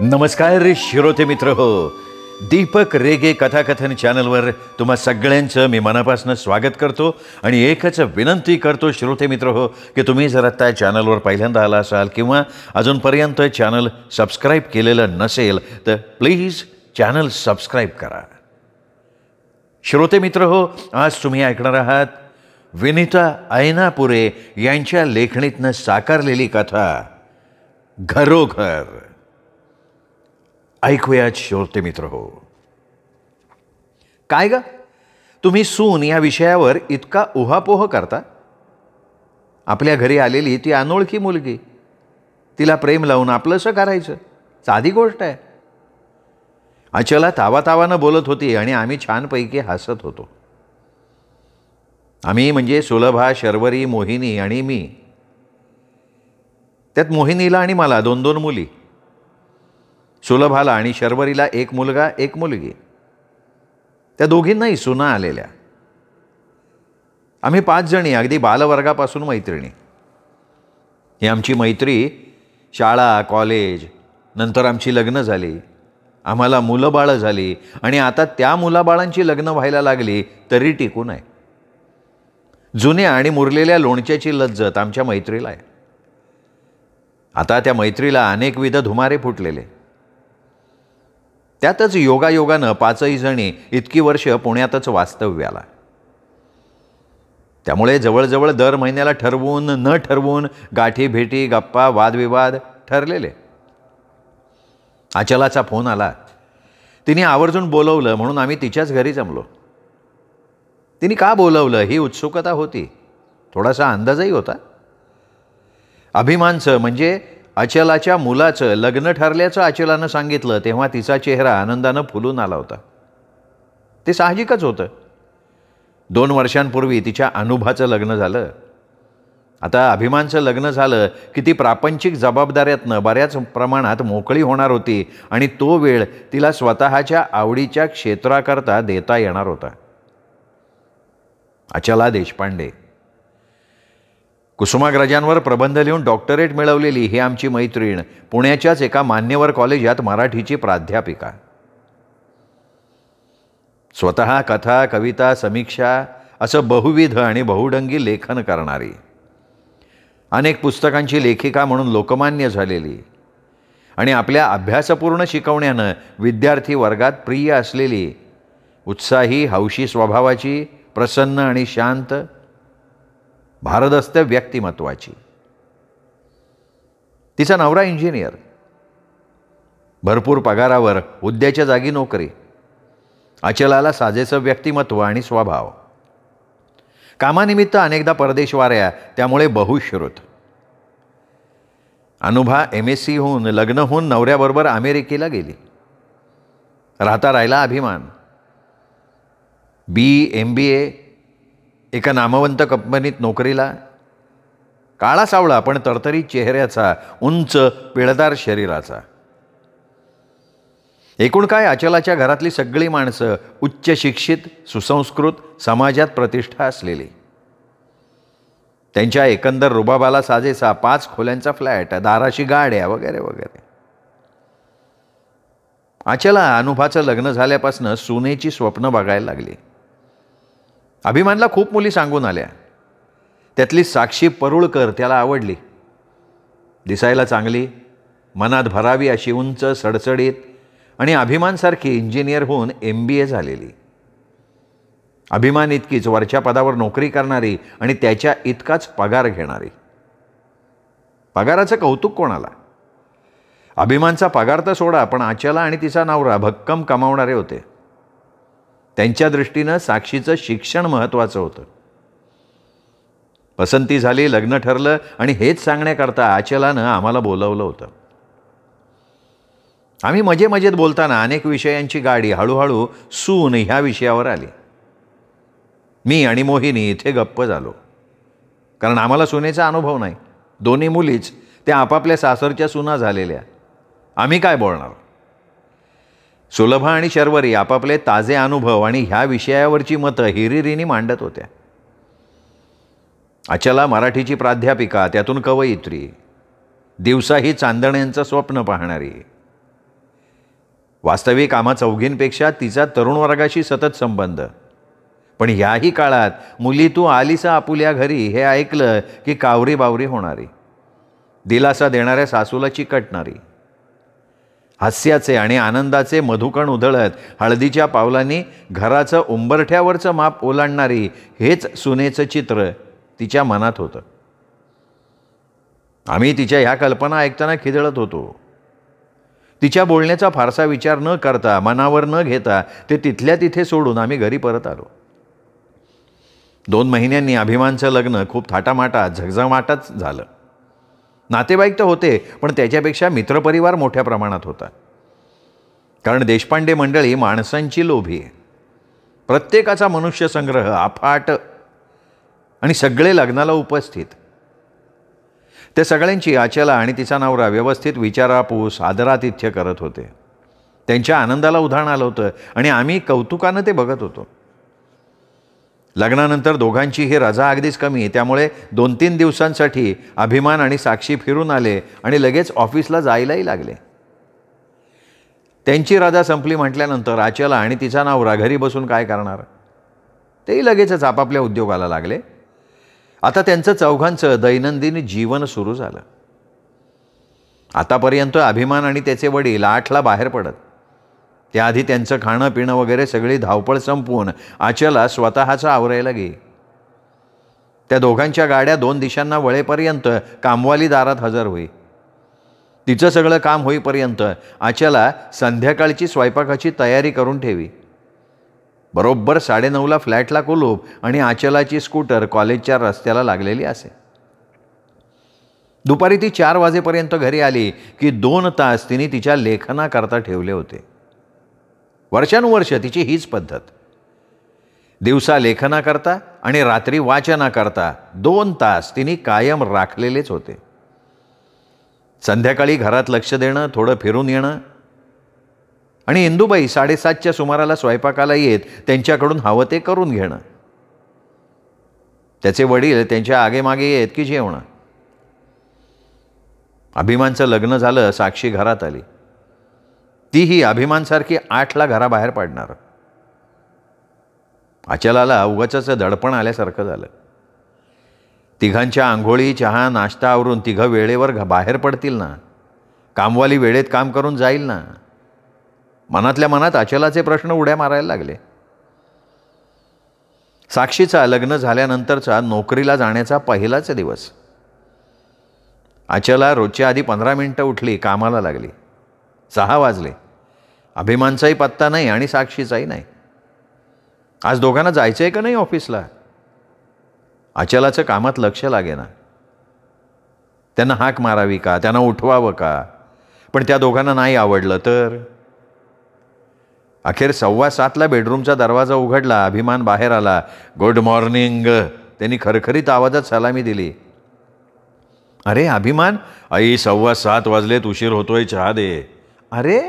नमस्कार श्रोते मित्र हो, दीपक रेगे कथाकथन चॅनलवर तुम्हा सगळ्यांचं मी मनापासून स्वागत करतो आणि एकच विनंती करतो श्रोते मित्र हो की तुम्ही जर आता चॅनलवर पहिल्यांदा आला असाल किंवा अजूनपर्यंत चॅनल सबस्क्राईब केलेलं नसेल तर प्लीज चॅनल सबस्क्राईब करा. श्रोते मित्र हो, आज तुम्ही ऐकणार आहात विनीता ऐनापुरे यांच्या लेखणीतनं साकारलेली कथा घरोघर. ऐकूयात श्रोते मित्र हो. काय ग, तुम्ही सून या विषयावर इतका उहापोह करता? आपल्या घरी आलेली ती अनोळखी मुलगी, तिला प्रेम लावून आपलंसं करायचं साधी गोष्ट आहे. अचला तावातावानं बोलत होती आणि आम्ही छानपैकी हसत होतो. आम्ही म्हणजे सुलभा, शर्वरी, मोहिनी आणि मी. त्यात मोहिनीला आणि मला दोन दोन मुली, सुलभाला आणि शर्वरीला एक मुलगा एक मुलगी. त्या दोघींनाही सुना आलेल्या. आम्ही 5 जणी अगदी बालवर्गापासून मैत्रिणी. ही आमची मैत्री शाळा, कॉलेज, नंतर आमची लग्न झाली, आम्हाला मुलं बाळं झाली आणि आता त्या मुलाबाळांची लग्न व्हायला लागली तरी टिकून आहे. जुन्या आणि मुरलेल्या लोणच्याची लज्जत आमच्या मैत्रीला आहे. आता त्या मैत्रीला अनेकविध धुमारे फुटलेले. त्यातच योगायोगानं 5ही जणी इतकी वर्ष पुण्यातच वास्तव्याला. त्यामुळे जवळजवळ दर महिन्याला ठरवून न ठरवून गाठी भेटी, गप्पा, वादविवाद ठरलेले. अचलाचा फोन आला. तिने आवर्जून बोलवलं म्हणून आम्ही तिच्याच घरी जमलो. तिने का बोलवलं ही उत्सुकता होती, थोडासा अंदाजही होता. अभिमानचं म्हणजे अचलाच्या मुलाचं लग्न ठरल्याचं अचलानं सांगितलं तेव्हा तिचा चेहरा आनंदानं फुलून आला होता. ते साहजिकच होतं. 2 वर्षांपूर्वी तिच्या अनुभवाचं लग्न झालं. आता अभिमानचं लग्न झालं की ती प्रापंचिक जबाबदाऱ्यातनं बऱ्याच प्रमाणात मोकळी होणार होती आणि तो वेळ तिला स्वतःच्या आवडीच्या क्षेत्राकरता देता येणार होता. अचला देशपांडे, कुसुमाग्रजांवर प्रबंध लिहून डॉक्टरेट मिळवलेली ही आमची मैत्रीण पुण्याच्याच एका मान्यवर कॉलेजात मराठीची प्राध्यापिका. स्वतः कथा, कविता, समीक्षा असं बहुविध आणि बहुढंगी लेखन करणारी, अनेक पुस्तकांची लेखिका म्हणून लोकमान्य झालेली आणि आपल्या अभ्यासपूर्ण शिकवण्यानं विद्यार्थी वर्गात प्रिय असलेली, उत्साही, हौशी स्वभावाची, प्रसन्न आणि शांत, भारदस्त व्यक्तिमत्वाची. तिचा नवरा इंजिनियर, भरपूर पगारावर, हुद्द्याच्या जागी नोकरी. अचलाला साजेचं व्यक्तिमत्व आणि स्वभाव. कामानिमित्त अनेकदा परदेशवाऱ्या, त्यामुळे बहुश्रुत. अनुभा MSc होऊन, लग्न होऊन नवऱ्याबरोबर अमेरिकेला गेली. राहिला अभिमान. MBA एका नामवंत कंपनीत नोकरीला. काळा सावळा पण तरतरी चेहऱ्याचा, उंच पिळदार शरीराचा. एकूण काय, अचलाच्या घरातली सगळी माणसं उच्च शिक्षित, सुसंस्कृत, समाजात प्रतिष्ठा असलेली. त्यांच्या एकंदर रुबाबाला साजेसा 5 खोल्यांचा फ्लॅट, दाराशी गाड्या वगैरे वगैरे. अचला अनुभवाचं लग्न झाल्यापासून सुनेची स्वप्न बघायला लागली. अभिमानला खूप मुली सांगून आल्या. त्यातली साक्षी परुळकर त्याला आवडली. दिसायला चांगली, मनात भरावी अशी उंच, सडसडीत आणि अभिमानसारखी इंजिनियर होऊन MBA झालेली. अभिमान इतकीच वरच्या पदावर नोकरी करणारी आणि त्याच्या इतकाच पगार घेणारी. पगाराचं कौतुक कोणाला? अभिमानचा पगार तर सोडा, पण अचला आणि तिचा नवरा भक्कम कमावणारे होते. त्यांच्या दृष्टीनं साक्षीचं शिक्षण महत्त्वाचं होतं. पसंती झाली, लग्न ठरलं आणि हेच सांगण्याकरता अचलानं आम्हाला बोलवलं होतं. आम्ही मजेत बोलताना अनेक विषयांची गाडी हळूहळू सून ह्या विषयावर आली. मी आणि मोहिनी इथे गप्प झालो, कारण आम्हाला सुनेचा अनुभव नाही. दोन्ही मुलीच त्या आपापल्या सासरच्या सुना झालेल्या. आम्ही काय बोलणार? सुलभा आणि शर्वरी आपापले ताजे अनुभव आणि ह्या विषयावरची मतं हिरिरीने मांडत होत्या. अचला मराठीची प्राध्यापिका, त्यातून कवयित्री, दिवसाही चांदण्यांचं स्वप्न पाहणारी. वास्तविक आम्हा चौघींपेक्षा तिचा तरुण वर्गाशी सतत संबंध. पण ह्याही काळात मुली तू आलीस आपुल्या घरी हे ऐकलं की कावरी बावरी होणारी, दिलासा देणाऱ्या सासूला चिकटणारी, हास्याचे आणि आनंदाचे मधुकण उधळत हळदीच्या पावलांनी घराचं उंबरठ्यावरचं माप ओलांडणारी हेच सुनेचं चित्र तिच्या मनात होतं. आम्ही तिच्या ह्या कल्पना ऐकताना खिदळत होतो. तिच्या बोलण्याचा फारसा विचार न करता, मनावर न घेता ते तिथल्या तिथे सोडून आम्ही घरी परत आलो. 2 महिन्यांनी अभिमानचं लग्न खूप थाटामाटात झगझमाटात झालं. नातेवाईक तर होते, पण त्याच्यापेक्षा मित्रपरिवार मोठ्या प्रमाणात होता. कारण देशपांडे मंडळी माणसांची लोभी आहे. प्रत्येकाचा मनुष्यसंग्रह अफाट आणि सगळे लग्नाला उपस्थित. त्या सगळ्यांची आचला आणि तिचा नवरा व्यवस्थित विचारापूस आदरातिथ्य करत होते. त्यांच्या आनंदाला उधाण आलं होतं आणि आम्ही कौतुकानं ते बघत होतो. लग्नानंतर दोघांची ही रजा अगदीच कमी, त्यामुळे 2-3 दिवसांसाठी अभिमान आणि साक्षी फिरून आले आणि लगेच ऑफिसला जायलाही लागले. त्यांची रजा संपली म्हटल्यानंतर आचला आणि तिचा नवरा घरी बसून काय करणार, तेही लगेचच आपापल्या उद्योगाला लागले. आता त्यांचं चौघांचं दैनंदिन जीवन सुरू झालं. आतापर्यंत अभिमान आणि त्याचे वडील 8ला बाहेर पडत. त्याआधी त्यांचं खाणं पिणं वगैरे सगळी धावपळ संपवून आचला स्वतःचं आवरायला गे. त्या दोघांच्या गाड्या 2 दिशांना वळेपर्यंत कामवाली दारात हजर होई. तिचं सगळं काम होईपर्यंत आचला संध्याकाळची स्वयंपाकाची तयारी करून ठेवी. बरोबर 9:30ला फ्लॅटला कुलूप आणि आचलाची स्कूटर कॉलेजच्या रस्त्याला लागलेली असे. दुपारी ती 4 वाजेपर्यंत घरी आली की 2 तास तिने तिच्या लेखनाकरता ठेवले होते. वर्षानुवर्ष तिची हीच पद्धत. दिवसा लेखनाकरता आणि रात्री वाचनाकरता 2 तास तिने कायम राखलेलेच होते. संध्याकाळी घरात लक्ष देणं, थोडं फिरून येणं आणि इंदुबाई 7:30च्या सुमाराला स्वयंपाकाला येत त्यांच्याकडून हवं ते करून घेणं. त्याचे वडील त्यांच्या आगेमागे येत की जेवणं. अभिमानचं लग्न झालं, साक्षी घरात आली. तीही अभिमानसारखी 8ला घराबाहेर पडणार. आचलाला उगाचच दडपण आल्यासारखं झालं. तिघांच्या आंघोळी, चहा, नाश्ता आवरून तिघं वेळेवर बाहेर पडतील ना, कामवाली वेळेत काम करून जाईल ना. मनातल्या मनात आचलाचे प्रश्न उड्या मारायला लागले. साक्षीचा लग्न झाल्यानंतरचा नोकरीला जाण्याचा पहिलाच दिवस. आचला रोजच्या आधी 15 मिनिटं उठली, कामाला लागली. 6 वाजले. अभिमानचाही पत्ता नाही आणि साक्षीचाही नाही. आज दोघांना जायचं आहे का नाही ऑफिसला? आचलाचं कामात लक्ष लागेना. त्यांना हाक मारावी का, त्यांना उठवावं का? पण त्या दोघांना नाही आवडलं तर. अखेर 6:15ला बेडरूमचा दरवाजा उघडला. अभिमान बाहेर आला. गुड मॉर्निंग, त्यांनी खरखरीत आवाजात सलामी दिली. अरे अभिमान, आई 7:15 वाजलेत, उशीर होतोय, चहा दे. अरे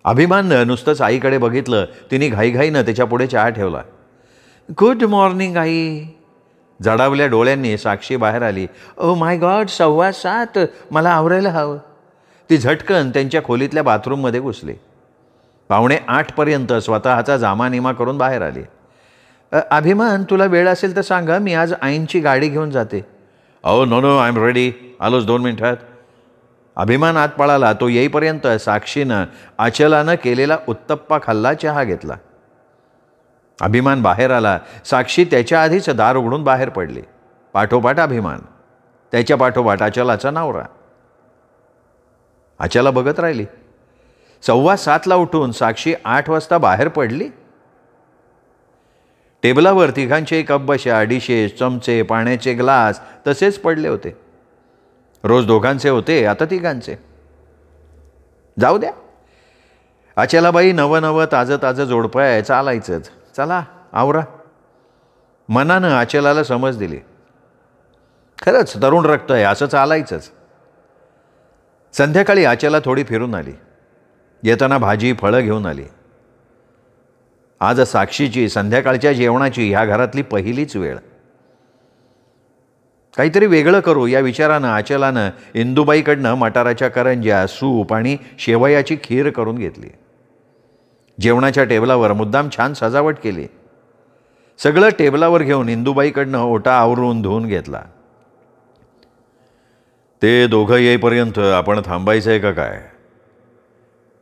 अभिमान नुसतंच आईकडे बघितलं. तिने घाईघाईनं त्याच्या पुढे चहा ठेवला. Good morning I. जडावल्या डोळ्यांनी साक्षी बाहेर आली. ओ माय गॉड, 7:15, मला आवरायला हवं. ती झटकन त्यांच्या खोलीतल्या बाथरूममध्ये घुसली. 7:45पर्यंत स्वतःचा जामानिमा करून बाहेर आली. अभिमान, तुला वेळ असेल तर सांगा, मी आज आईंची गाडी घेऊन जाते. No no, I am ready, आलोच 2 मिनिटात. अभिमान आत पळाला. तो येईपर्यंत साक्षीनं आचलानं केलेला उत्तप्पा खाल्ला, चहा घेतला. अभिमान बाहेर आला. साक्षी त्याच्या आधीच दार उघडून बाहेर पडली. पाठोपाठ अभिमान, त्याच्या पाठोपाठ आचलाचा नवरा. आचला बघत राहिली. 7:15ला उठून साक्षी 8 वाजता बाहेर पडली. टेबलावर तिघांचे कप बशा, डिशेस, चमचे, पाण्याचे ग्लास तसेच पडले होते. रोज दोघांचे होते, आता तिघांचे. जाऊ द्या, आचलाबाई नवं ताजं ताजं जोडपं आहे, चालायचंच. चला आवरा. मनानं आचलाला समज दिली. खरंच तरुण रक्त आहे, असं चालायचंच. संध्याकाळी आचला थोडी फिरून आली. येताना भाजी फळं घेऊन आली. आज साक्षीची संध्याकाळच्या जेवणाची ह्या घरातली पहिलीच वेळ. काहीतरी वेगळं करू या विचारानं अचलानं इंदुबाईकडनं मटाराच्या करंज्या, सूप आणि शेवयाची खीर करून घेतली. जेवणाच्या टेबलावर मुद्दाम छान सजावट केली. सगळं टेबलावर घेऊन इंदुबाईकडनं ओटा आवरून धुवून घेतला. ते दोघं येईपर्यंत आपण थांबायचं आहे का काय?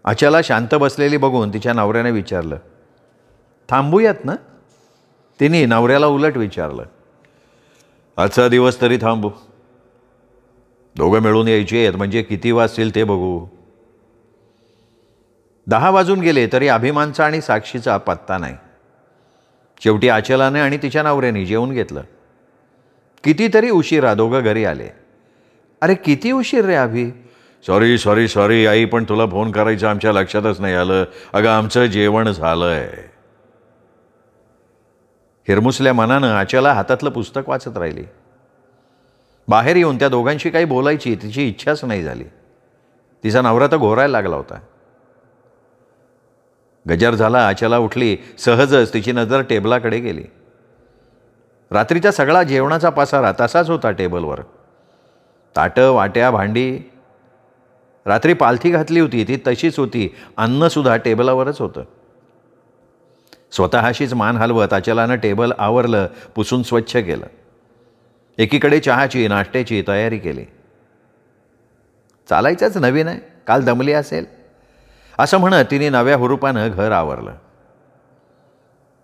अचला शांत बसलेली बघून तिच्या नवऱ्याने विचारलं. थांबूयात ना? तिने नवऱ्याला उलट विचारलं. आजचा दिवस तरी थांबू. दोघं मिळून यायचे आहेत म्हणजे किती वाजतील ते बघू. 10 वाजून गेले तरी अभिमानचा आणि साक्षीचा पत्ता नाही. शेवटी अचलाने आणि तिच्या नवऱ्याने जेवून घेतलं. कितीतरी उशिरा दोघं घरी आले. अरे किती उशीर रे अभि? सॉरी आई, पण तुला फोन करायचं आमच्या लक्षातच नाही आलं. अगं आमचं जेवण झालंय. हिरमुसल्या मनानं अचला हातातलं पुस्तक वाचत राहिली. बाहेर येऊन त्या दोघांशी काही बोलायची तिची इच्छाच नाही झाली. तिचा नवरा तर घोरायला लागला होता. गजर झाला. अचला उठली. सहजच तिची नजर टेबलाकडे गेली. रात्रीचा सगळा जेवणाचा पसारा तसाच होता टेबलवर. ताटं, वाट्या, भांडी. रात्री पालथी घातली होती ती तशीच होती. अन्नसुद्धा टेबलावरच होतं. स्वतःशीच मान हलवत अचलानं टेबल आवरलं, पुसून स्वच्छ केलं. एकीकडे चहाची, नाश्त्याची तयारी केली. चालायचंच नवीन आहे, काल दमली असेल असं म्हणत तिने नव्या हुरूपानं घर आवरलं.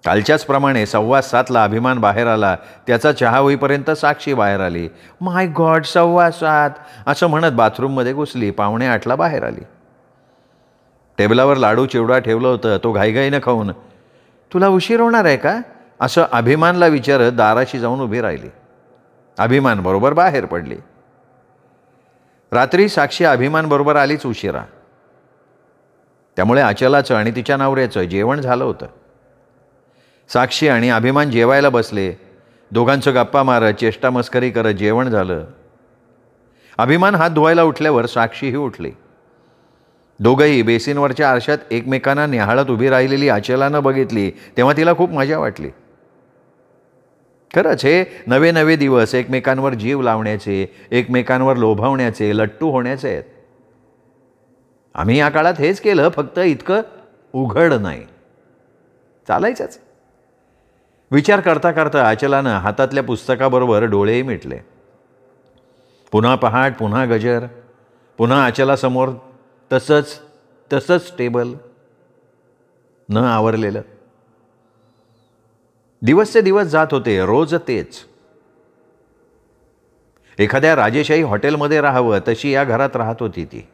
कालच्याच प्रमाणे 7:15ला अभिमान बाहेर आला. त्याचा चहा होईपर्यंत साक्षी बाहेर आली. माय गॉड, 7:15 असं म्हणत बाथरूममध्ये घुसली. 7:45ला बाहेर आली. टेबलावर लाडू चिवडा ठेवलं होतं. तो घाईघाईनं खाऊन, तुला उशीर होणार आहे का असं अभिमानला विचारत दाराशी जाऊन उभी राहिली. अभिमान बरोबर बाहेर पडली. रात्री साक्षी अभिमान बरोबर आलीच उशिरा. त्यामुळे अचलाचं आणि तिच्या नवऱ्याचं जेवण झालं होतं. साक्षी आणि अभिमान जेवायला बसले. दोघांचं गप्पा मारत, चेष्टा मस्करी करत जेवण झालं. अभिमान हात धुवायला उठल्यावर साक्षीही उठली. दोघंही बेसिनवरच्या आरशात एकमेकांना निहाळत उभी राहिलेली अचलानं बघितली तेव्हा तिला खूप मजा वाटली. खरंच हे नवे नवे दिवस एकमेकांवर जीव लावण्याचे, एकमेकांवर लोभावण्याचे, लट्टू होण्याचे आहेत. आम्ही या काळात हेच केलं, फक्त इतकं उघड नाही. चालायचंच. विचार करता करता अचलानं हातातल्या पुस्तकाबरोबर डोळेही मिटले. पुन्हा पहाट, पुन्हा गजर, पुन्हा अचलासमोर तसंच टेबल न आवरलेलं. दिवसचे दिवस जात होते. रोज तेच. एखाद्या राजेशाही हॉटेलमध्ये राहावं तशी या घरात राहत होती ती.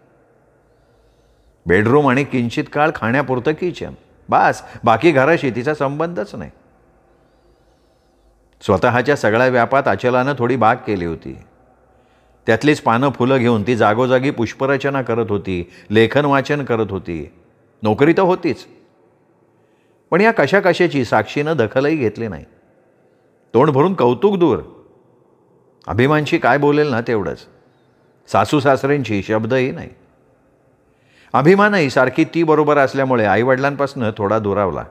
बेडरूम आणि किंचित काळ खाण्यापुरतं किचन, बास. बाकी घराशी तिचा संबंधच नाही. स्वतःच्या सगळ्या व्यापात अचलानं थोडी बाग केली होती. त्यातलीच पानं फुलं घेऊन ती जागोजागी पुष्परचना करत होती, लेखन वाचन करत होती. नोकरी तर होतीच, पण या कशाची साक्षीनं दखलही घेतली नाही. तोंड भरून कौतुक दूर. अभिमानशी काय बोलेल ना तेवढंच. सासू सासऱ्यांची शब्दही नाही. अभिमानही सारखी ती बरोबर असल्यामुळे आईवडिलांपासून थोडा दुरावला.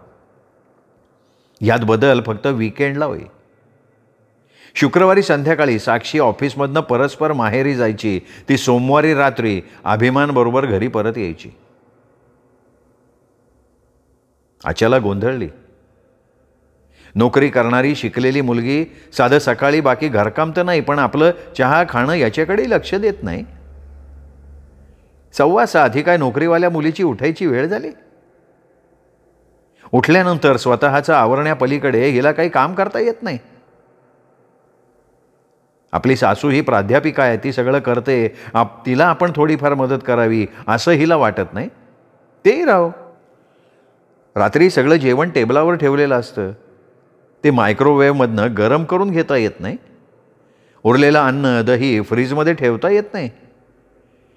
यात बदल फक्त वीकेंडला होई. शुक्रवारी संध्याकाळी साक्षी ऑफिसमधनं परस्पर माहेरी जायची. ती सोमवारी रात्री अभिमानबरोबर घरी परत यायची. अचला गोंधळली. नोकरी करणारी शिकलेली मुलगी साधं सकाळी बाकी घरकाम तर नाही, पण आपलं चहा खाणं याच्याकडेही लक्ष देत नाही. 6:15 ही काय नोकरीवाल्या मुलीची उठायची वेळ झाली? उठल्यानंतर स्वतःचं आवरण्यापलीकडे हिला काही काम करता येत नाही. आपली सासू ही प्राध्यापिका आहे, ती सगळं करते, तिला आपण थोडीफार मदत करावी असं हिला वाटत नाही. तेही राहो. रात्री सगळं जेवण टेबलावर ठेवलेलं असतं. ते मायक्रोवेव्हमधनं गरम करून घेता येत नाही. उरलेलं अन्न, दही फ्रीजमध्ये ठेवता येत नाही.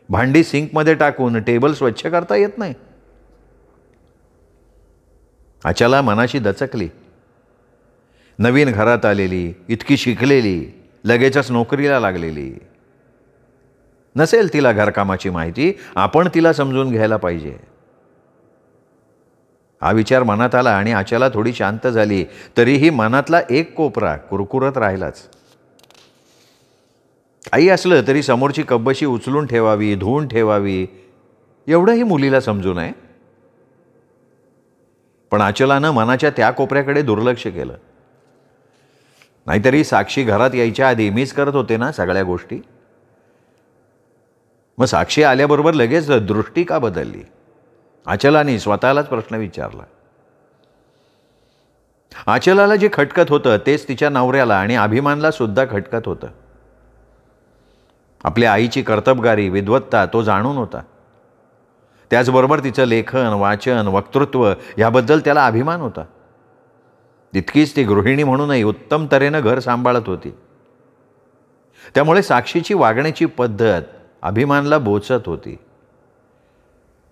भांडी सिंकमध्ये टाकून टेबल स्वच्छ करता येत नाही. अचला मनाशी दचकली. नवीन घरात आलेली, इतकी शिकलेली, लगेचच नोकरीला लागलेली. नसेल तिला घरकामाची माहिती, आपण तिला समजून घ्यायला पाहिजे. हा विचार मनात आला आणि अचला थोडी शांत झाली. तरीही मनातला एक कोपरा कुरकुरत राहिलाच. काही असलं तरी समोरची कब्बशी उचलून ठेवावी, धुवून ठेवावी, एवढंही मुलीला समजू नये. पण आचलानं मनाच्या त्या कोपऱ्याकडे दुर्लक्ष केलं. नाहीतरी साक्षी घरात यायच्या आधी मीच करत होते ना सगळ्या गोष्टी. मग साक्षी आल्याबरोबर लगेच दृष्टी का बदलली? आचलाने स्वतःलाच प्रश्न विचारला. आचलाला जे खटकत होतं तेच तिच्या नवऱ्याला आणि अभिमानला सुद्धा खटकत होतं. आपल्या आईची कर्तबगारी, विद्वत्ता तो जाणून होता. त्याचबरोबर तिचं लेखन, वाचन, वक्तृत्व याबद्दल त्याला अभिमान होता. तितकीच ती गृहिणी म्हणूनही उत्तम तऱ्हेनं घर सांभाळत होती. त्यामुळे साक्षीची वागण्याची पद्धत अभिमानला बोचत होती.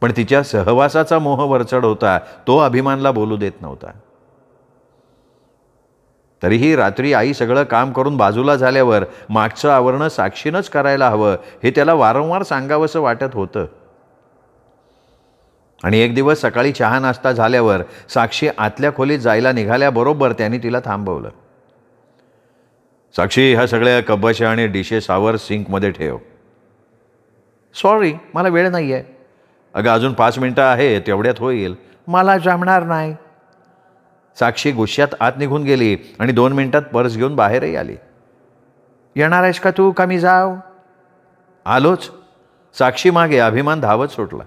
पण तिच्या सहवासाचा मोह वरचढ होता, तो अभिमानला बोलू देत नव्हता. तरीही रात्री आई सगळं काम करून बाजूला झाल्यावर मागचं आवरणं साक्षीनंच करायला हवं हे त्याला वारंवार सांगावंसं वाटत होतं. आणि एक दिवस सकाळी चहा नाश्ता झाल्यावर साक्षी आतल्या खोलीत जायला निघाल्याबरोबर त्यांनी तिला थांबवलं. साक्षी, ह्या सगळ्या कब्बशा आणि डिशेस आवर सिंकमध्ये ठेव. सॉरी, मला वेळ नाही आहे. अगं अजून 5 मिनटं आहे, तेवढ्यात होईल. मला जमणार नाही. साक्षी गुस्स्यात आत निघून गेली आणि 2 मिनिटात पर्स घेऊन बाहेरही आली. येणार आहेस का तू, का मी जाव? आलोच. साक्षी मागे अभिमान धावत सुटला.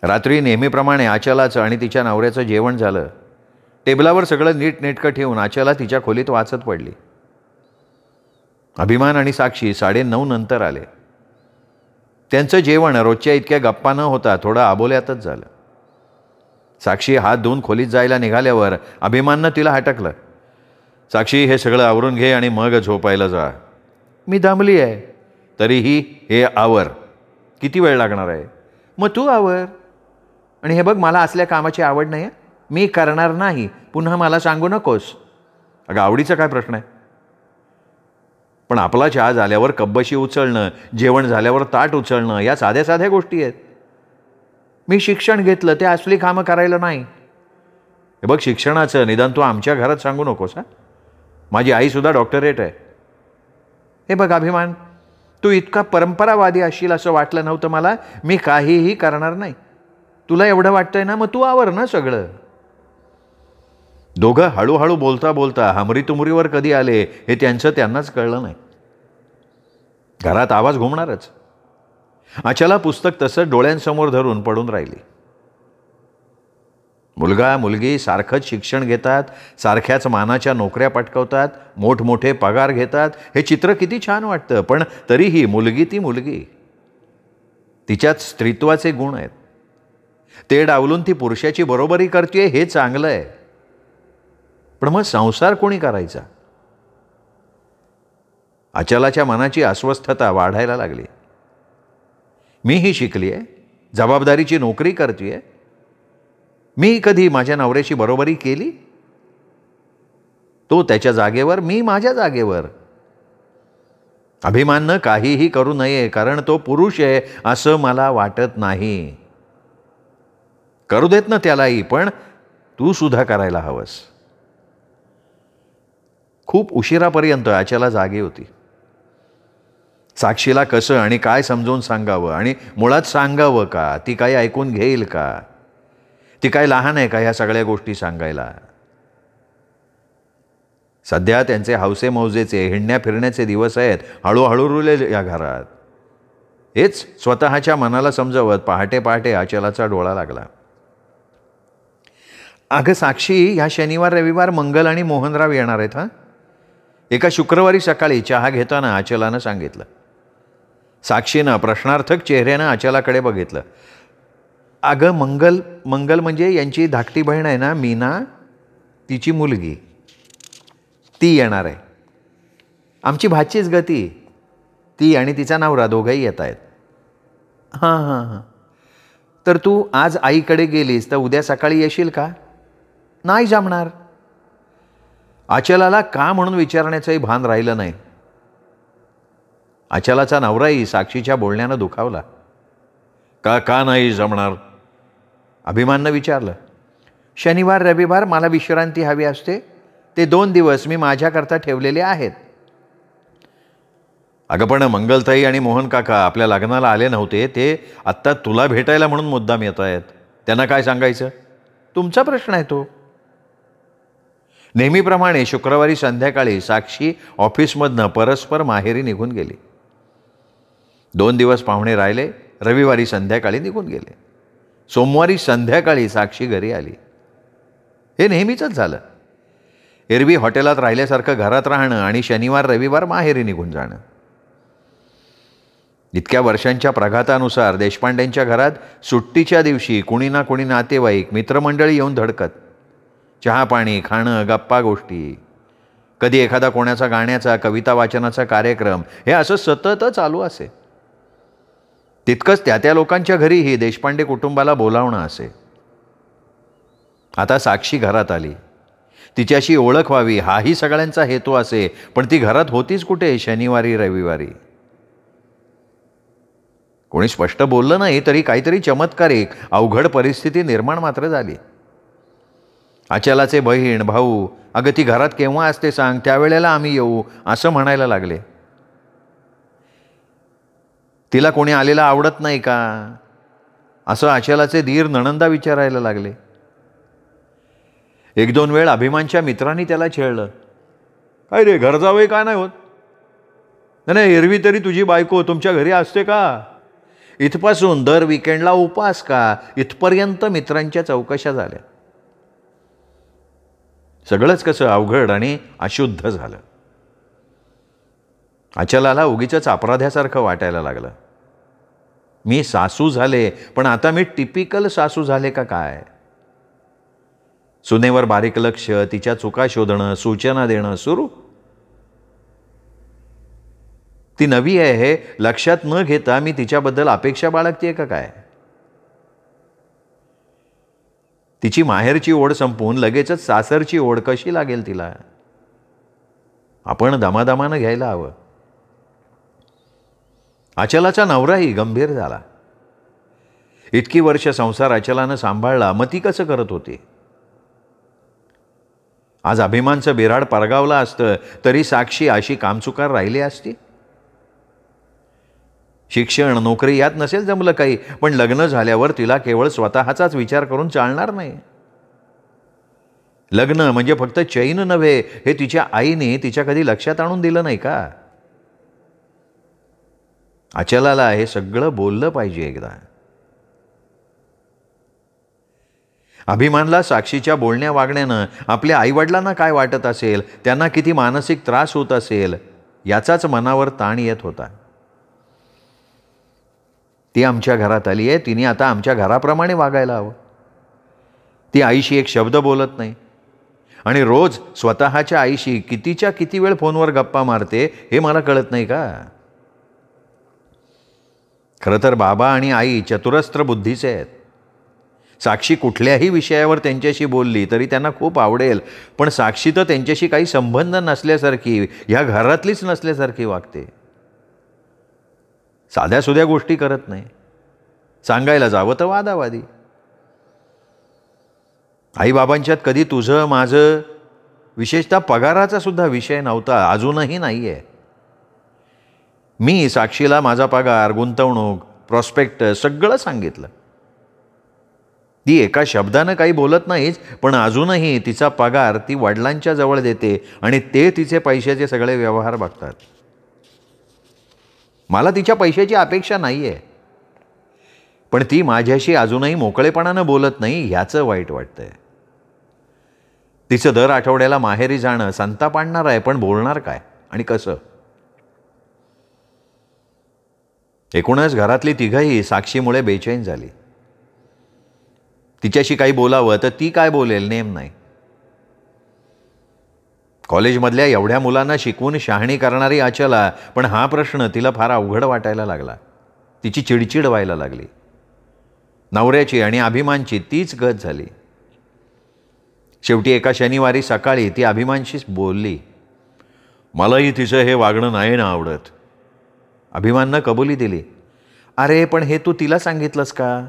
रात्री नेहमीप्रमाणे आचलाचं आणि तिच्या नवऱ्याचं जेवण झालं. टेबलावर सगळं नीटनेटकं ठेवून आचला तिच्या खोलीत वाचत पडली. अभिमान आणि साक्षी 9:30 नंतर आले. त्यांचं जेवण रोजच्या इतक्या गप्पा न होता थोडं आबोल्यातच झालं. साक्षी हात धुवून खोलीत जायला निघाल्यावर अभिमाननं तिला हटकलं. साक्षी, हे सगळं आवरून घे आणि मग झोपायला जा. मी दमली आहे. तरीही हे आवर. किती वेळ लागणार आहे? मग तू आवर. आणि हे बघ, मला असल्या कामाची आवड नाही आहे. मी करणार नाही. पुन्हा मला सांगू नकोस. अगं आवडीचा काय प्रश्न आहे? पण आपला चहा झाल्यावर कब्बशी उचलणं, जेवण झाल्यावर ताट उचलणं या साध्या साध्या गोष्टी आहेत. मी शिक्षण घेतलं, ते असली कामं करायला नाही. हे बघ, शिक्षणाचं निदान तू आमच्या घरात सांगू नकोस. हा, माझी आईसुद्धा डॉक्टरेट आहे. हे बघ अभिमान, तू इतका परंपरावादी असशील असं वाटलं नव्हतं मला. मी काहीही करणार नाही. तुला एवढं वाटतंय ना, मग तू आवर ना सगळं. दोघं हळूहळू बोलता बोलता हमरीतुमरीवर कधी आले हे त्यांनाच कळलं नाही. घरात आवाज घुमणारच. आचला पुस्तक तसंच डोळ्यांसमोर धरून पडून राहिली. मुलगा मुलगी सारखंच शिक्षण घेतात, सारख्याच मानाच्या नोकऱ्या पटकवतात, मोठमोठे पगार घेतात. हे चित्र किती छान वाटतं. पण तरीही मुलगी ती मुलगी. तिच्यात स्त्रीत्वाचे गुण आहेत. ते डावलून ती पुरुषाची बरोबरी करते हे चांगलं आहे. पण मग संसार कोणी करायचा? आचलाच्या मनाची अस्वस्थता वाढायला लागली. मीही शिकली आहे, जबाबदारीची नोकरी करते. मी कधी माझ्या नवऱ्याची बरोबरी केली? तो त्याच्या जागेवर, मी माझ्या जागेवर. अभिमाननं काहीही करू नये कारण तो पुरुष आहे असं मला वाटत नाही. करू देत ना त्यालाही, पण तू सुद्धा करायला हवंस. खूप उशिरापर्यंत आचला जागी होती. साक्षीला कसं आणि काय समजावून सांगावं आणि मुळात सांगावं का? ती काही ऐकून घेईल का? ती काय लहान आहे का ह्या सगळ्या गोष्टी सांगायला? सध्या त्यांचे हौसे मौजेचे हिंडण्या फिरण्याचे दिवस आहेत. हळूहळू रुले या घरात. हेच स्वतःच्या मनाला समजावत पहाटे पहाटे आचलाचा डोळा लागला. अगं साक्षी, ह्या शनिवार रविवार मंगल आणि मोहनराव येणार आहेत. हां, एका शुक्रवारी सकाळी चहा घेताना आचलानं सांगितलं. साक्षीनं प्रश्नार्थक चेहऱ्यानं आचलाकडे बघितलं. अगं मंगल म्हणजे यांची धाकटी बहीण आहे ना मीना, तिची मुलगी, ती येणार आहे. आमची भाचीच गती. ती आणि तिचा नवरा दोघंही येत आहेत. हां. तर तू आज आईकडे गेलीस तर उद्या सकाळी येशील का? नाही जमणार. आचलाला का म्हणून विचारण्याचंही भान राहिलं नाही. आचलाचा नवराही साक्षीच्या बोलण्यानं दुखावला. का नाही जमणार? अभिमाननं विचारलं. शनिवार रविवार मला विश्रांती हवी असते. ते 2 दिवस मी माझ्याकरता ठेवलेले आहेत. अगं पण मंगलताई आणि मोहन काका आपल्या लग्नाला आले नव्हते, ते आत्ता तुला भेटायला म्हणून मुद्दाम येत आहेत. त्यांना काय सांगायचं? तुमचा प्रश्न आहे तो. नेहमीप्रमाणे शुक्रवारी संध्याकाळी साक्षी ऑफिसमधनं परस्पर माहेरी निघून गेली. 2 दिवस पाहुणे राहिले. रविवारी संध्याकाळी निघून गेले. सोमवारी संध्याकाळी साक्षी घरी आली. हे नेहमीच झालं. एरवी हॉटेलात राहिल्यासारखं घरात राहणं आणि शनिवार रविवार माहेरी निघून जाणं. इतक्या वर्षांच्या प्रघातानुसार देशपांडेंच्या घरात सुट्टीच्या दिवशी कुणी ना कुणी नातेवाईक मित्रमंडळी येऊन धडकत. चहा पाणी, खाणं, गप्पा गोष्टी, कधी एखादा कोणाचा गाण्याचा कविता वाचनाचा कार्यक्रम, हे असं सतत चालू असे. तितकंच त्या लोकांच्या घरीही देशपांडे कुटुंबाला बोलावणं असे. आता साक्षी घरात आली. तिच्याशी ओळख व्हावी हाही सगळ्यांचा हेतू असे, पण ती घरात होतीच कुठे शनिवारी रविवारी? कोणी स्पष्ट बोललं नाही तरी काहीतरी चमत्कारिक अवघड परिस्थिती निर्माण मात्र झाली. अचलाचे बहीण भाऊ, अगं ती घरात केव्हा असते सांग, त्यावेळेला आम्ही येऊ असं म्हणायला लागले. तिला कोणी आलेला आवडत नाही का असं अचलाचे धीर नणंदा विचारायला लागले. 1-2 वेळ अभिमानच्या मित्रांनी त्याला छेळलं. काय रे, घर जावई का नाही होत? नाही, एरवी तरी तुझी बायको तुमच्या घरी असते का? इथपासून दर विकेंडला उपास का? इथपर्यंत मित्रांच्या चौकशा झाल्या. सगळंच कसं अवघड आणि अशुद्ध झालं. अचलाला उगीचच अपराध्यासारखं वाटायला लागलं. मी सासू झाले, पण आता मी टिपिकल सासू झाले का काय? सुनेवर बारीक लक्ष, तिच्या चुका शोधणं, सूचना देणं सुरू. ती नवी आहे हे लक्षात न घेता मी तिच्याबद्दल अपेक्षा बाळगते का काय? तिची माहेरची ओढ संपून लगेचच सासरची ओढ कशी लागेल तिला? आपण दमादमानं घ्यायला हवं. अचलाचा नवराही गंभीर झाला. इतकी वर्ष संसार अचलानं सांभाळला, मग ती कसं करत होती? आज अभिमानचं बिऱ्हाड परगावलं असतं तरी साक्षी अशी कामचुकार राहिली असती? शिक्षण नोकरी यात नसेल जमलं काही, पण लग्न झाल्यावर तिला केवळ स्वतःचाच विचार करून चालणार नाही. लग्न म्हणजे फक्त चैन नव्हे हे तिच्या आईने तिच्या कधी लक्षात आणून दिलं नाही का? अचलाला हे सगळं बोललं पाहिजे एकदा. अभिमानला साक्षीच्या बोलण्या वागण्यानं आपल्या आईवडिलांना काय वाटत असेल, त्यांना किती मानसिक त्रास होत असेल, याचाच मनावर ताण येत होता. ती आमच्या घरात आली आहे, तिने आता आमच्या घराप्रमाणे वागायला हवं. ती आईशी एक शब्द बोलत नाही आणि रोज स्वतःच्या आईशी कितीच्या किती वेळ फोनवर गप्पा मारते हे मला कळत नाही का? खरं तर बाबा आणि आई चतुरस्त्र बुद्धीचे आहेत. साक्षी कुठल्याही विषयावर त्यांच्याशी बोलली तरी त्यांना खूप आवडेल, पण साक्षी तर त्यांच्याशी काही संबंध नसल्यासारखी, ह्या घरातलीच नसल्यासारखी वागते. साध्यासुध्या गोष्टी करत नाही. सांगायला जावं तर वादावादी. आईबाबांच्यात कधी तुझं माझं, विशेषतः पगाराचा सुद्धा विषय नव्हता, अजूनही नाही आहे. मी साक्षीला माझा पगार, गुंतवणूक, प्रॉस्पेक्टस सगळं सांगितलं. ती एका शब्दानं काही बोलत नाहीच, पण अजूनही तिचा पगार ती वडिलांच्या जवळ देते आणि ते तिचे पैशाचे सगळे व्यवहार बघतात. मला तिच्या पैशाची अपेक्षा नाही आहे, पण ती माझ्याशी अजूनही मोकळेपणानं बोलत नाही ह्याचं वाईट वाटतंय. तिचं दर आठवड्याला माहेरी जाणं संताप आणणार आहे, पण बोलणार काय आणि कसं? एकूणच घरातली तिघंही साक्षीमुळे बेचैन झाली. तिच्याशी काही बोलावं तर ती काय बोलेल नेम नाही. कॉलेजमधल्या एवढ्या मुलांना शिकवून शहाणी करणारी अचला, पण हा प्रश्न तिला फार अवघड वाटायला लागला. तिची चिडचिड व्हायला लागली. नवऱ्याची आणि अभिमानची तीच गत झाली. शेवटी एका शनिवारी सकाळी ती अभिमानशीच बोलली, मलाही तिचं हे वागणं नाही ना आवडत. अभिमाननं कबुली दिली. अरे पण हे तू तिला सांगितलंस का?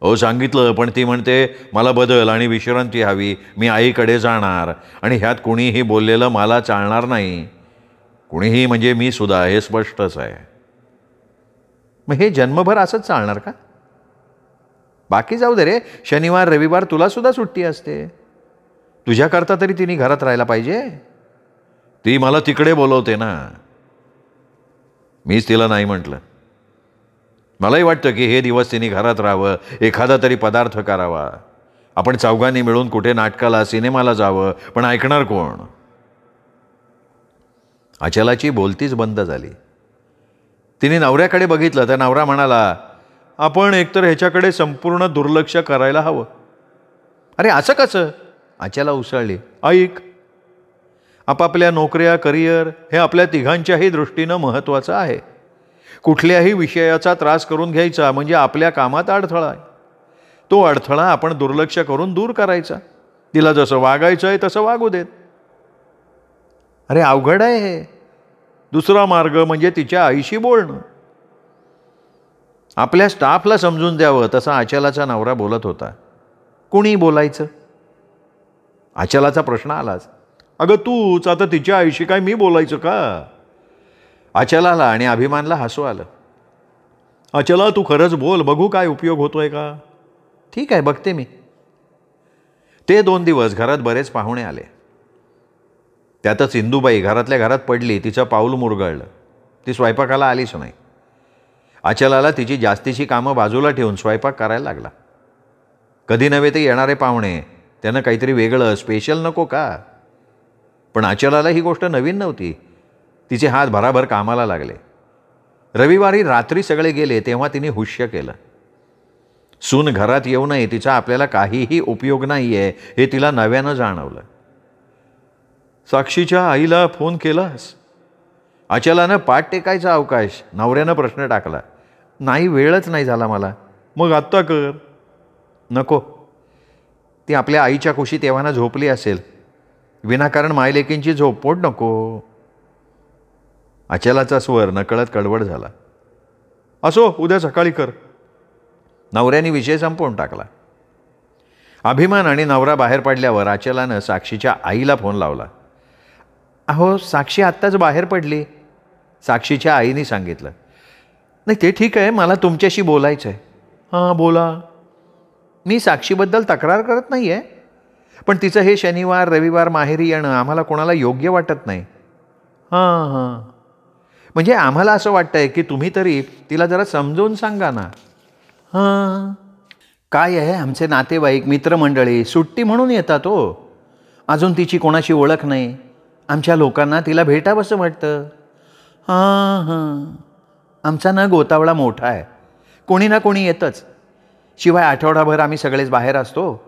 हो सांगितलं, पण ती म्हणते मला बदल आणि विश्रांती हवी, मी आईकडे जाणार आणि ह्यात कुणीही बोललेलं मला चालणार नाही. कुणीही म्हणजे मी सुद्धा, हे स्पष्टच आहे. मग हे जन्मभर असंच चालणार का? बाकी जाऊ दे रे, शनिवार रविवार तुला सुद्धा सुट्टी असते. तुझ्याकरता तरी तिने घरात राहायला पाहिजे. ती मला तिकडे बोलवते ना. मीच तिला नाही म्हटलं. मलाही वाटतं की हे दिवस तिने घरात राहावं, एखादा तरी पदार्थ करावा, आपण चौघांनी मिळून कुठे नाटकाला सिनेमाला जावं. पण ऐकणार कोण? अचलाची बोलतीच बंद झाली. तिने नवऱ्याकडे बघितलं तर नवरा म्हणाला, आपण एकतर ह्याच्याकडे संपूर्ण दुर्लक्ष करायला हवं. अरे असं कसं? अचला उसळली. ऐक, आपापल्या नोकऱ्या, करिअर हे आपल्या तिघांच्याही दृष्टीनं महत्त्वाचं आहे. कुठल्याही विषयाचा त्रास करून घ्यायचा म्हणजे आपल्या कामात अडथळा आहे. तो अडथळा आपण दुर्लक्ष करून दूर करायचा. तिला जसं वागायचं आहे तसं वागू देत. अरे अवघड आहे हे. दुसरा मार्ग म्हणजे तिच्या आईशी बोलणं. आपल्या स्टाफला समजून द्यावं, तसा अचलाचा नवरा बोलत होता. कुणी बोलायचं? अचलाचा प्रश्न आलाच. अगं तूच, आता तिच्या आईशी काय मी बोलायचं का? अचलाला आणि अभिमानला हसू आलं. अचला तू खरंच बोल, बघू काय उपयोग होतोय का? ठीक आहे, बघते मी. ते 2 दिवस घरात बरेच पाहुणे आले. त्यातच इंदूबाई घरातल्या घरात पडली. तिचं पाऊल मुरगळलं. ती स्वयंपाकाला आलीच नाही. अचलाला तिची जास्तीची कामं बाजूला ठेवून स्वयंपाक करायला लागला. कधी नव्हे ते येणारे पाहुणे, त्यानं काहीतरी वेगळं स्पेशल नको का? पण अचलाला ही गोष्ट नवीन नव्हती. तिचे हात भराभर कामाला लागले. रविवारी रात्री सगळे गेले तेव्हा तिने हुश्य केलं. सून घरात येऊ नये, तिचा आपल्याला काहीही उपयोग नाही आहे हे तिला नव्यानं जाणवलं. साक्षीच्या आईला फोन केलास? अचलानं पाठ टेकायचा अवकाश. नवऱ्यानं प्रश्न टाकला. नाही, वेळच नाही झाला मला. मग आत्ता कर. नको, ती आपल्या आईच्या कुशीत तेव्हाना झोपली असेल. विनाकारण मायलेकींची झोपमोड नको. अचलाचा स्वर नकळत कडवड झाला. असो, उद्या सकाळी कर. नवऱ्याने विषय संपवून टाकला. अभिमान आणि नवरा बाहेर पडल्यावर अचलानं साक्षीच्या आईला फोन लावला. अहो, साक्षी आत्ताच बाहेर पडली, साक्षीच्या आईने सांगितलं. नाही ते ठीक आहे, मला तुमच्याशी बोलायचं आहे. हां बोला. मी साक्षीबद्दल तक्रार करत नाही आहे, पण तिचं हे शनिवार रविवार माहेरी येणं आम्हाला कोणाला योग्य वाटत नाही. हां हां, म्हणजे आम्हाला असं वाटतंय की तुम्ही तरी तिला जरा समजावून सांगा ना. हां, काय आहे, आमचे नातेवाईक मित्रमंडळी सुट्टी म्हणून येतात हो. अजून तिची कोणाशी ओळख नाही. आमच्या लोकांना तिला भेटावंसं वाटतं. हां हां, आमचा ना गोतावळा मोठा आहे, कोणी ना कोणी येतंच. शिवाय आठवडाभर आम्ही सगळेच बाहेर असतो.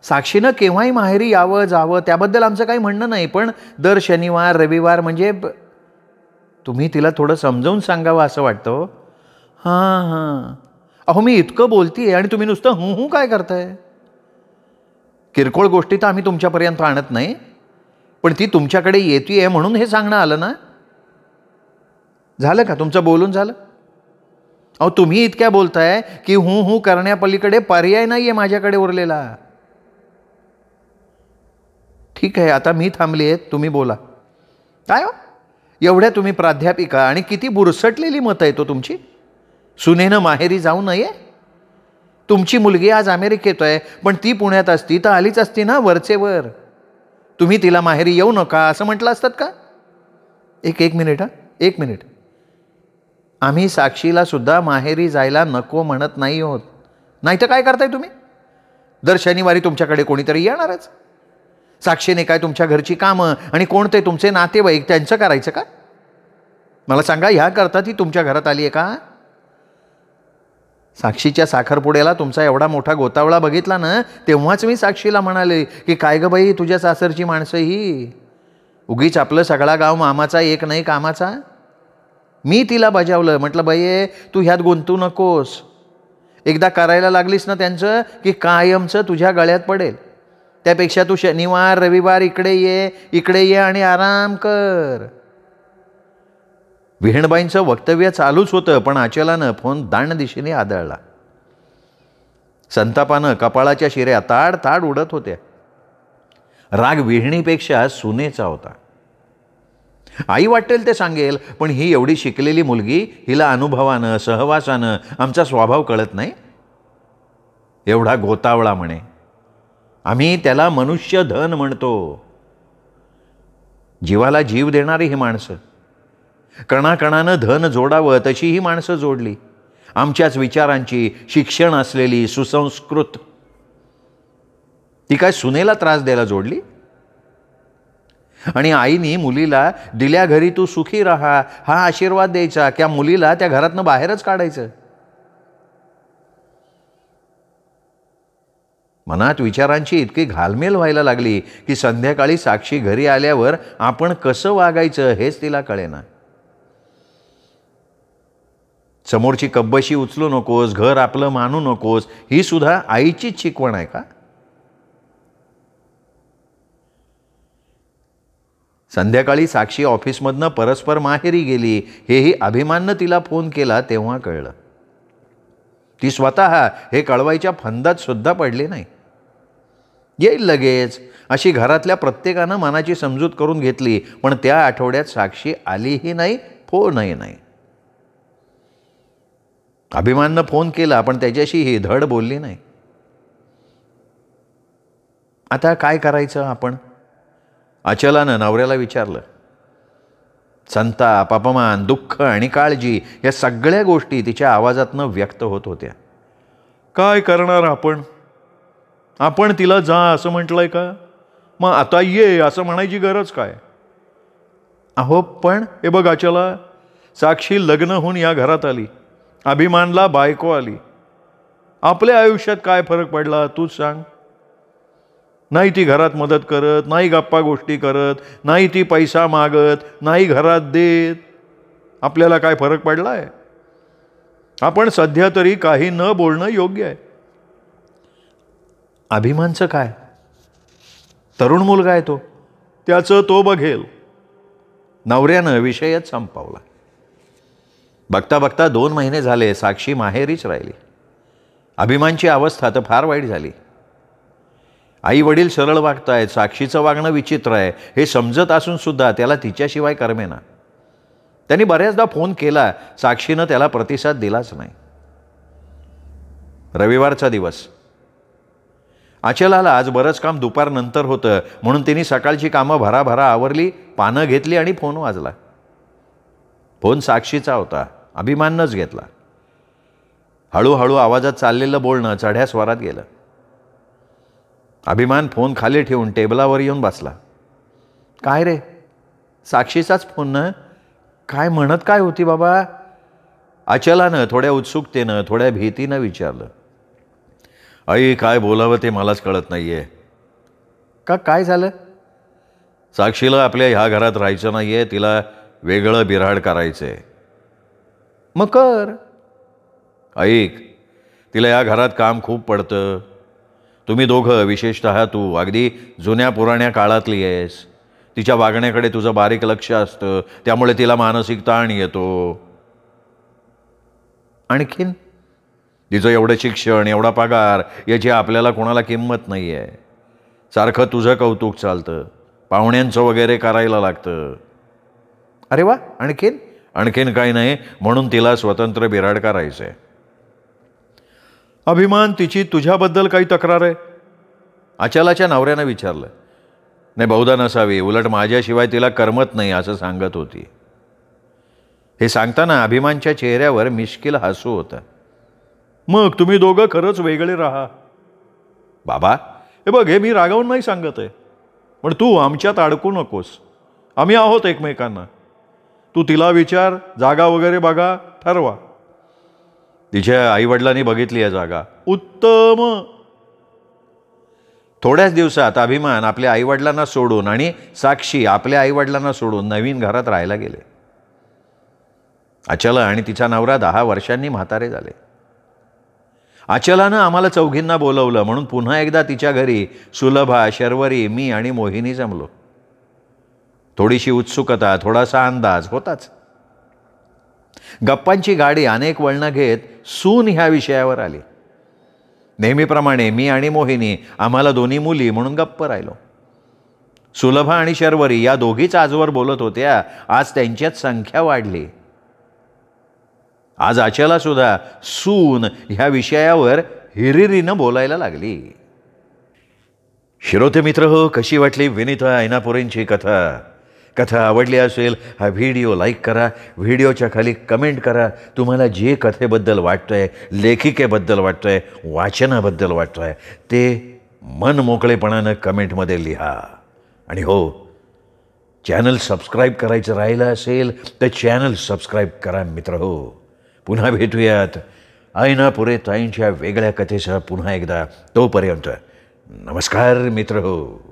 साक्षीनं केव्हाही माहेरी यावं जावं त्याबद्दल आमचं काही म्हणणं नाही, पण दर शनिवार रविवार म्हणजे तुम्ही तिला थोडं समजावून सांगावं असं वाटतं. हां हां, अहो मी इतकं बोलतीये आणि तुम्ही नुसतं हूं काय करताय? किरकोळ गोष्टी तर आम्ही तुमच्यापर्यंत आणत नाही, पण ती तुमच्याकडे येते म्हणून हे सांगणं आलं ना. झालं का तुमचं बोलून झालं? अहो तुम्ही इतक्या बोलताय की हूं करण्यापलीकडे पर्याय नाही आहे माझ्याकडे उरलेला. ठीक आहे, आता मी थांबली आहे, तुम्ही बोला. काय हो, एवढ्या तुम्ही प्राध्यापिका आणि किती बुरसटलेली मतं आहे तो तुमची. सुनेनं माहेरी जाऊ नये. तुमची मुलगी आज अमेरिकेत आहे, पण ती पुण्यात असती तर आलीच असती ना वरचेवर. तुम्ही तिला माहेरी येऊ नका असं म्हटलं असतात का? एक मिनिट. हां, 1 मिनिट. आम्ही साक्षीला सुद्धा माहेरी जायला नको म्हणत नाही आहोत. नाही तर काय करताय तुम्ही? दर शनिवारी तुमच्याकडे कोणीतरी येणारच. साक्षीने काय तुमच्या घरची कामं आणि कोणते तुमचे नातेवाईक त्यांचं करायचं का? मला सांगा, ह्या करता ती तुमच्या घरात आली आहे का? साक्षीच्या साखरपुड्याला तुमचा एवढा मोठा गोतावळा बघितला ना, तेव्हाच मी साक्षीला म्हणाले की काय गं बाई, तुझ्या सासरची माणसं ही उगीच आपलं सगळा गाव मामाचा एक नाही कामाचा. मी तिला बजावलं, म्हटलं बाई तू ह्यात गुंतू नकोस. एकदा करायला लागलीस ना त्यांचं की कायमचं तुझ्या गळ्यात पडेल. त्यापेक्षा तू शनिवार रविवार इकडे ये आणि आराम कर. विहीणबाईंचं वक्तव्य चालूच होतं, पण अचलानं फोन दांड दिशेने आदळला. संतापानं कपाळाच्या शिऱ्या ताड ताड उडत होत्या. राग विहिणीपेक्षा सुनेचा होता. आई वाटेल ते सांगेल, पण ही एवढी शिकलेली मुलगी, हिला अनुभवानं सहवासानं आमचा स्वभाव कळत नाही. एवढा गोतावळा म्हणे. आम्ही त्याला मनुष्यधन म्हणतो. जीवाला जीव देणारी ही माणसं, कणाकणानं धन जोडावं तशी ही माणसं जोडली. आमच्याच विचारांची, शिक्षण असलेली, सुसंस्कृत. ती काय सुनेला त्रास द्यायला जोडली? आणि आईनी मुलीला दिल्या घरी तू सुखी राहा हा आशीर्वाद द्यायचा, त्या मुलीला त्या घरातनं बाहेरच काढायचं. मनात विचारांची इतकी घालमेल व्हायला लागली की संध्याकाळी साक्षी घरी आल्यावर आपण कसं वागायचं हेच तिला कळेना. समोरची कब्बशी उचलू नकोस, घर आपलं मानू नकोस, ही सुद्धा आईचीच शिकवण आहे का? संध्याकाळी साक्षी ऑफिसमधनं परस्पर माहेरी गेली हेही अभिमाननं तिला फोन केला तेव्हा कळलं. ती स्वतः हे कळवायच्या फंदात सुद्धा पडली नाही. येईल लगेच अशी घरातल्या प्रत्येकानं मनाची समजूत करून घेतली, पण त्या आठवड्यात साक्षी आलीही नाही, फोनही नाही. अभिमाननं फोन केला पण त्याच्याशी ही धड बोलली नाही. आता काय करायचं आपण? अचलानं नवऱ्याला विचारलं. संताप, अपमान, दुःख आणि काळजी या सगळ्या गोष्टी तिच्या आवाजातनं व्यक्त होत होत्या. काय करणार आपण? आपण तिला जा असं म्हटलंय का? मग आता ये असं म्हणायची गरज काय? अहो पण हे बघ अचला, साक्षी लग्न होऊन या घरात आली, अभिमानला बायको आली. आपल्या आयुष्यात काय फरक पडला तूच सांग. नाही ती घरात मदत करत, नाही गप्पा गोष्टी करत, नाही ती पैसा मागत, नाही घरात देत. आपल्याला काय फरक पडलाय? आपण सध्या तरी काही न बोलणं योग्य आहे. अभिमानचं काय? तरुण मुलगा आहे तो, त्याचं तो बघेल. नवऱ्यानं विषयच संपवला. बघता बघता 2 महिने झाले साक्षी माहेरीच राहिली. अभिमानची अवस्था तर फार वाईट झाली. आई वडील सरळ वागतायत, साक्षीचं वागणं विचित्र आहे हे समजत असून सुद्धा त्याला तिच्याशिवाय करमेना. त्यांनी बऱ्याचदा फोन केला, साक्षीनं त्याला प्रतिसाद दिलाच नाही. रविवारचा दिवस. अचलाला आज बरंच काम दुपारनंतर होतं म्हणून तिने सकाळची कामं भराभरा आवरली, पानं घेतली आणि फोन वाजला. फोन साक्षीचा होता, अभिमाननंच घेतला. हळूहळू आवाजात चाललेलं बोलणं चढ्या स्वरात गेलं. अभिमान फोन खाली ठेवून टेबलावर येऊन बसला. काय रे? साक्षीचाच फोन ना? काय म्हणत काय होती बाबा? अचलानं थोड्या उत्सुकतेनं, थोड्या भीतीनं विचारलं. आई काय बोलावं ते मलाच कळत नाहीये. का काय झालं? साक्षीला आपल्या ह्या घरात राहायचं नाहीये, तिला वेगळं बिऱ्हाड करायचंय. मग कर. ऐक, तिला या घरात काम खूप पडतं. तुम्ही दोघं, विशेषतः तू, अगदी जुन्या पुराण्या काळातली आहेस. तिच्या वागण्याकडे तुझं बारीक लक्ष असतं, त्यामुळे तिला मानसिक ताण येतो. आणखीन तिचं एवढं शिक्षण, एवढा पगार याची आपल्याला कोणाला किंमत नाही आहे. सारखं तुझं कौतुक चालतं, पाहुण्यांचं वगैरे करायला लागतं. अरे वा, आणखीन? आणखीन काही नाही, म्हणून तिला स्वतंत्र बिऱ्हाड करायचं आहे. अभिमान, तिची तुझ्याबद्दल काही तक्रार आहे? अचलाच्या नवऱ्यानं विचारलं. नाही, बहुधा नसावी, उलट माझ्याशिवाय तिला करमत नाही असं सांगत होती. हे सांगताना अभिमानच्या चेहऱ्यावर मिश्किल हसू होतं. मग तुम्ही दोघं खरंच वेगळे राहा. बाबा हे बघ, हे मी रागावून नाही सांगत आहे, पण तू आमच्यात अडकू नकोस. आम्ही आहोत एकमेकांना. तू तिला विचार, जागा वगैरे बघा, ठरवा. तिच्या आईवडिलांनी बघितली आहे जागा. उत्तम. थोड्याच दिवसात अभिमान आपल्या आईवडिलांना सोडून आणि साक्षी आपल्या आईवडिलांना सोडून नवीन घरात राहायला गेले. अचला आणि तिचा नवरा 10 वर्षांनी म्हातारे झाले. अचलानं आम्हाला चौघींना बोलवलं म्हणून पुन्हा एकदा तिच्या घरी सुलभा, शर्वरी, मी आणि मोहिनी जमलो. थोडीशी उत्सुकता, थोडासा अंदाज होताच. गप्पांची गाडी अनेक वळणं घेत सून ह्या विषयावर आली. नेहमीप्रमाणे मी आणि मोहिनी, आम्हाला 2 मुली म्हणून गप्प राहिलो. सुलभा आणि शर्वरी या दोघीच आजवर बोलत होत्या. आज त्यांच्यात संख्या वाढली. आज आचला सुद्धा सून ह्या विषयावर हिरिरीनं बोलायला लागली. श्रोते मित्र हो, कशी वाटली विनिता ऐनापुरेंची कथा? कथा आवडली असेल हा व्हिडिओ लाईक करा, व्हिडिओच्या खाली कमेंट करा. तुम्हाला जे कथेबद्दल वाटतंय, लेखिकेबद्दल वाटतंय, वाचनाबद्दल वाटतंय ते मन मोकळेपणानं कमेंटमध्ये लिहा. आणि हो, चॅनल सबस्क्राईब करायचं राहिलं असेल तर चॅनल सबस्क्राईब करा मित्र हो. पुन्हा भेटूयात ऐनापुरे ताईंच्या वेगळ्या कथेसह पुन्हा एकदा. तोपर्यंत नमस्कार मित्र हो.